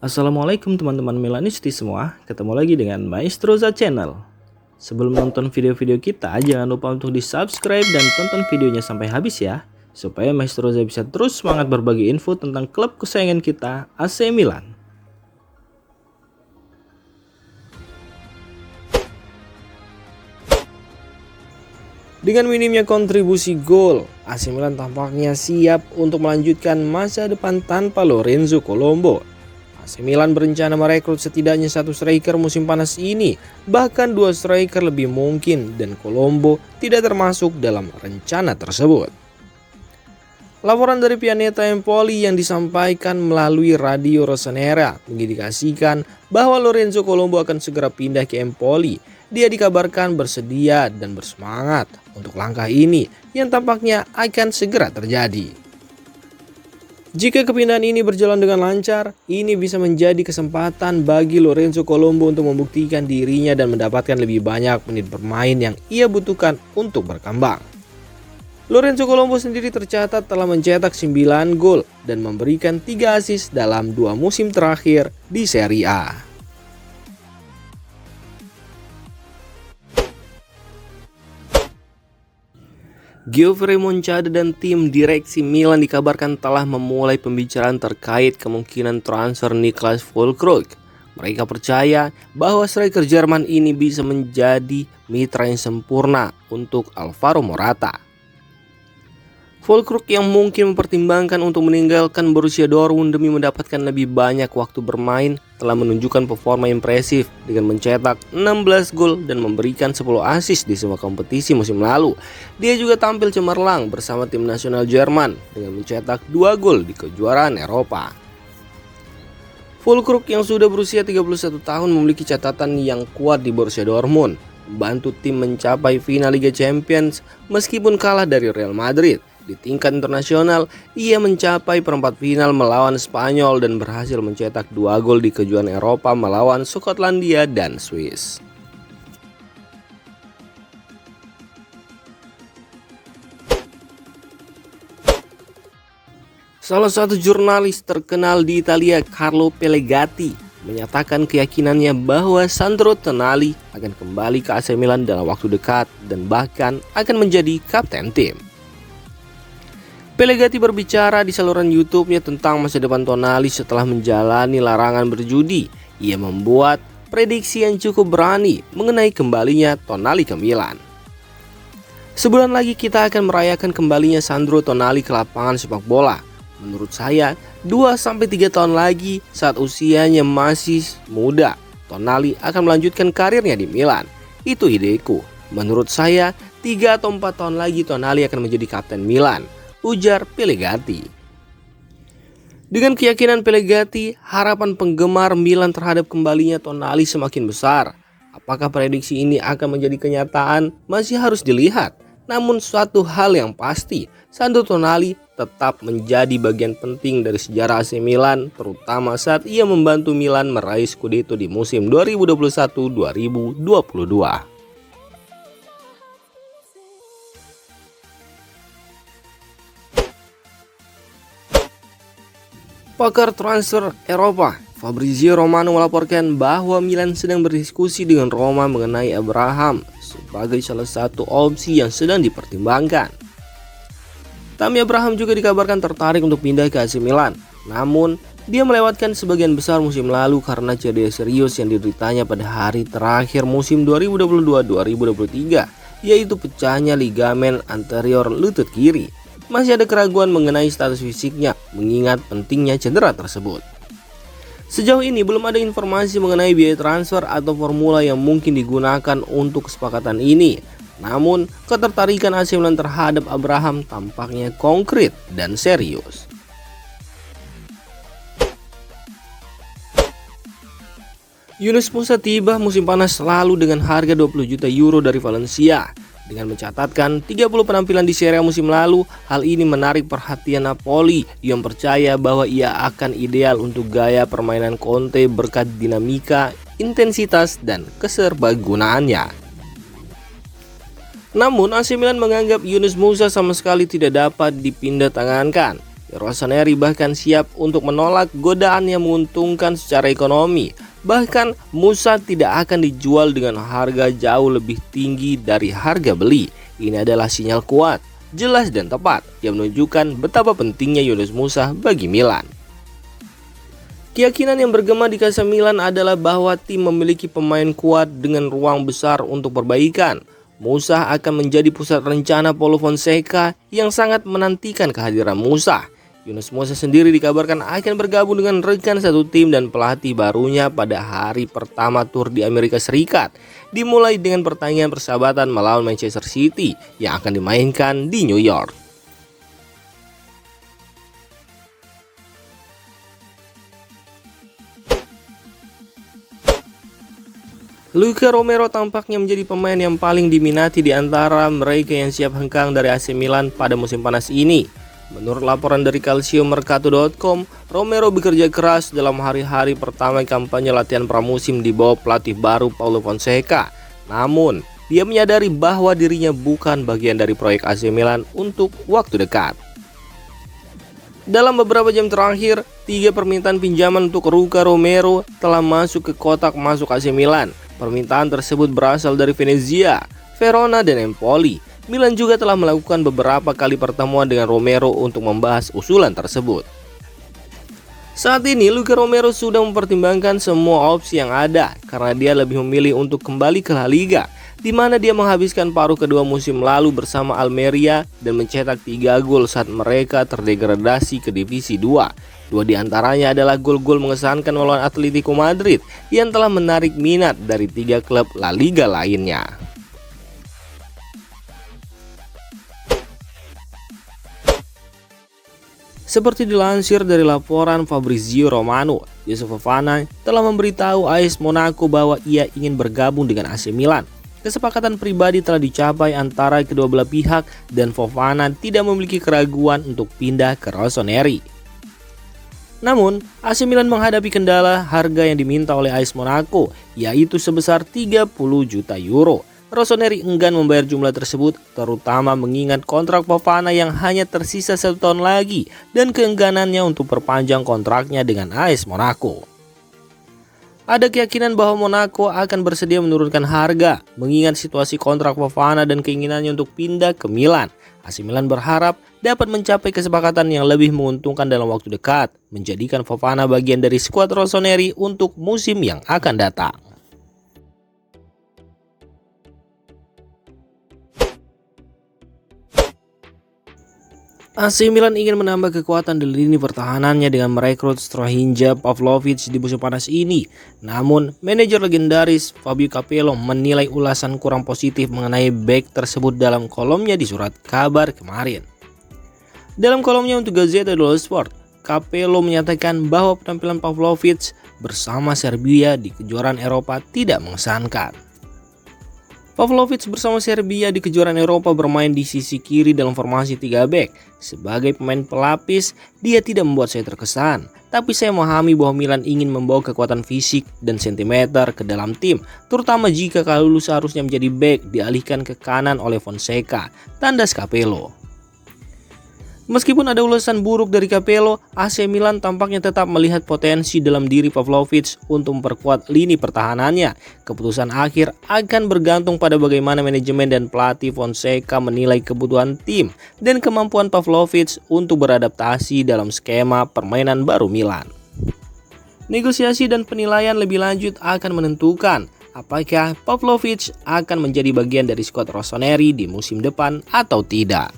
Assalamualaikum teman-teman Milanisti semua, ketemu lagi dengan Maestroza Channel. Sebelum nonton video-video kita, jangan lupa untuk di subscribe dan tonton videonya sampai habis ya, supaya Maestroza bisa terus semangat berbagi info tentang klub kesayangan kita, AC Milan. Dengan minimnya kontribusi gol, AC Milan tampaknya siap untuk melanjutkan masa depan tanpa Lorenzo Colombo. AC Milan berencana merekrut setidaknya satu striker musim panas ini, bahkan dua striker lebih mungkin, dan Colombo tidak termasuk dalam rencana tersebut. Laporan dari Pianeta Empoli yang disampaikan melalui Radio Rossonera mengindikasikan bahwa Lorenzo Colombo akan segera pindah ke Empoli. Dia dikabarkan bersedia dan bersemangat untuk langkah ini yang tampaknya akan segera terjadi. Jika kepindahan ini berjalan dengan lancar, ini bisa menjadi kesempatan bagi Lorenzo Colombo untuk membuktikan dirinya dan mendapatkan lebih banyak menit bermain yang ia butuhkan untuk berkembang. Lorenzo Colombo sendiri tercatat telah mencetak 9 gol dan memberikan 3 assist dalam 2 musim terakhir di Serie A. Giovanni Moncada dan tim direksi Milan dikabarkan telah memulai pembicaraan terkait kemungkinan transfer Niklas Füllkrug. Mereka percaya bahwa striker Jerman ini bisa menjadi mitra yang sempurna untuk Alvaro Morata. Füllkrug yang mungkin mempertimbangkan untuk meninggalkan Borussia Dortmund demi mendapatkan lebih banyak waktu bermain telah menunjukkan performa impresif dengan mencetak 16 gol dan memberikan 10 assist di semua kompetisi musim lalu. Dia juga tampil cemerlang bersama tim nasional Jerman dengan mencetak 2 gol di kejuaraan Eropa. Füllkrug yang sudah berusia 31 tahun memiliki catatan yang kuat di Borussia Dortmund, membantu tim mencapai final Liga Champions meskipun kalah dari Real Madrid. Di tingkat internasional, ia mencapai perempat final melawan Spanyol dan berhasil mencetak 2 gol di kejuaraan Eropa melawan Skotlandia dan Swiss. Salah satu jurnalis terkenal di Italia, Carlo Pellegatti, menyatakan keyakinannya bahwa Sandro Tonali akan kembali ke AC Milan dalam waktu dekat dan bahkan akan menjadi kapten tim. Pellegatti berbicara di saluran YouTube-nya tentang masa depan Tonali setelah menjalani larangan berjudi. Ia membuat prediksi yang cukup berani mengenai kembalinya Tonali ke Milan. Sebulan lagi kita akan merayakan kembalinya Sandro Tonali ke lapangan sepak bola. Menurut saya, 2-3 tahun lagi saat usianya masih muda, Tonali akan melanjutkan karirnya di Milan. Itu ideku. Menurut saya, 3 atau 4 tahun lagi Tonali akan menjadi kapten Milan, ujar Pellegatti. Dengan keyakinan Pellegatti, harapan penggemar Milan terhadap kembalinya Tonali semakin besar. Apakah prediksi ini akan menjadi kenyataan masih harus dilihat. Namun suatu hal yang pasti, Sandro Tonali tetap menjadi bagian penting dari sejarah AC Milan, terutama saat ia membantu Milan meraih Scudetto di musim 2021-2022. Pakar transfer Eropa Fabrizio Romano melaporkan bahwa Milan sedang berdiskusi dengan Roma mengenai Abraham sebagai salah satu opsi yang sedang dipertimbangkan. Tammy Abraham juga dikabarkan tertarik untuk pindah ke AC Milan, namun dia melewatkan sebagian besar musim lalu karena cedera serius yang dideritanya pada hari terakhir musim 2022-2023, yaitu pecahnya ligamen anterior lutut kiri. Masih ada keraguan mengenai status fisiknya mengingat pentingnya cedera tersebut. Sejauh ini belum ada informasi mengenai biaya transfer atau formula yang mungkin digunakan untuk kesepakatan ini. Namun, ketertarikan AC Milan terhadap Abraham tampaknya konkret dan serius. Yunus Musa tiba musim panas lalu dengan harga 20 juta euro dari Valencia. Dengan mencatatkan 30 penampilan di Serie A musim lalu, hal ini menarik perhatian Napoli yang percaya bahwa ia akan ideal untuk gaya permainan Conte berkat dinamika, intensitas, dan keserbagunaannya. Namun AC Milan menganggap Yunus Musa sama sekali tidak dapat dipindah tangankan. Rossoneri bahkan siap untuk menolak godaan yang menguntungkan secara ekonomi. Bahkan Musa tidak akan dijual dengan harga jauh lebih tinggi dari harga beli. Ini adalah sinyal kuat, jelas dan tepat yang menunjukkan betapa pentingnya Yunus Musa bagi Milan. Keyakinan yang bergema di AC Milan adalah bahwa tim memiliki pemain kuat dengan ruang besar untuk perbaikan. Musa akan menjadi pusat rencana Paulo Fonseca yang sangat menantikan kehadiran Musa. Yunus Musa sendiri dikabarkan akan bergabung dengan rekan satu tim dan pelatih barunya pada hari pertama tur di Amerika Serikat. Dimulai dengan pertandingan persahabatan melawan Manchester City yang akan dimainkan di New York. Luka Romero tampaknya menjadi pemain yang paling diminati di antara mereka yang siap hengkang dari AC Milan pada musim panas ini. Menurut laporan dari calciomercato.com, Romero bekerja keras dalam hari-hari pertama kampanye latihan pramusim di bawah pelatih baru Paulo Fonseca. Namun, dia menyadari bahwa dirinya bukan bagian dari proyek AC Milan untuk waktu dekat. Dalam beberapa jam terakhir, 3 permintaan pinjaman untuk Luka Romero telah masuk ke kotak masuk AC Milan. Permintaan tersebut berasal dari Venezia, Verona, dan Empoli. Milan juga telah melakukan beberapa kali pertemuan dengan Romero untuk membahas usulan tersebut. Saat ini Luka Romero sudah mempertimbangkan semua opsi yang ada karena dia lebih memilih untuk kembali ke La Liga, di mana dia menghabiskan paruh kedua musim lalu bersama Almeria dan mencetak 3 gol saat mereka terdegradasi ke Divisi 2. 2 diantaranya adalah gol-gol mengesankan melawan Atletico Madrid yang telah menarik minat dari 3 klub La Liga lainnya. Seperti dilansir dari laporan Fabrizio Romano, Yusuf Fofana telah memberitahu AS Monaco bahwa ia ingin bergabung dengan AC Milan. Kesepakatan pribadi telah dicapai antara kedua belah pihak dan Fofana tidak memiliki keraguan untuk pindah ke Rossoneri. Namun, AC Milan menghadapi kendala harga yang diminta oleh AS Monaco, yaitu sebesar 30 juta euro. Rossoneri enggan membayar jumlah tersebut, terutama mengingat kontrak Fofana yang hanya tersisa 1 tahun lagi dan keengganannya untuk perpanjang kontraknya dengan AS Monaco. Ada keyakinan bahwa Monaco akan bersedia menurunkan harga, mengingat situasi kontrak Fofana dan keinginannya untuk pindah ke Milan. AC Milan berharap dapat mencapai kesepakatan yang lebih menguntungkan dalam waktu dekat, menjadikan Fofana bagian dari skuad Rossoneri untuk musim yang akan datang. AC Milan ingin menambah kekuatan di lini pertahanannya dengan merekrut Strahinja Pavlovic di musim panas ini. Namun, manajer legendaris Fabio Capello menilai ulasan kurang positif mengenai bek tersebut dalam kolomnya di surat kabar kemarin. Dalam kolomnya untuk Gazzetta dello Sport, Capello menyatakan bahwa penampilan Pavlovic bersama Serbia di kejuaraan Eropa tidak mengesankan. Pavlovic bersama Serbia di kejuaraan Eropa bermain di sisi kiri dalam formasi 3 bek. Sebagai pemain pelapis, dia tidak membuat saya terkesan. Tapi saya memahami bahwa Milan ingin membawa kekuatan fisik dan sentimeter ke dalam tim, terutama jika Kalulu seharusnya menjadi bek dialihkan ke kanan oleh Fonseca, tandas Capello. Meskipun ada ulasan buruk dari Capello, AC Milan tampaknya tetap melihat potensi dalam diri Pavlovic untuk memperkuat lini pertahanannya. Keputusan akhir akan bergantung pada bagaimana manajemen dan pelatih Fonseca menilai kebutuhan tim dan kemampuan Pavlovic untuk beradaptasi dalam skema permainan baru Milan. Negosiasi dan penilaian lebih lanjut akan menentukan apakah Pavlovic akan menjadi bagian dari skuad Rossoneri di musim depan atau tidak.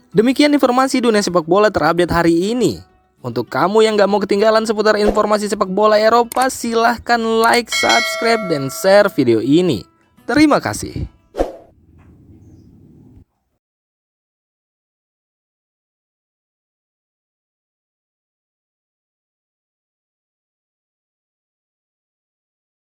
Demikian informasi dunia sepak bola terupdate hari ini. Untuk kamu yang gak mau ketinggalan seputar informasi sepak bola Eropa, silahkan like, subscribe, dan share video ini. Terima kasih.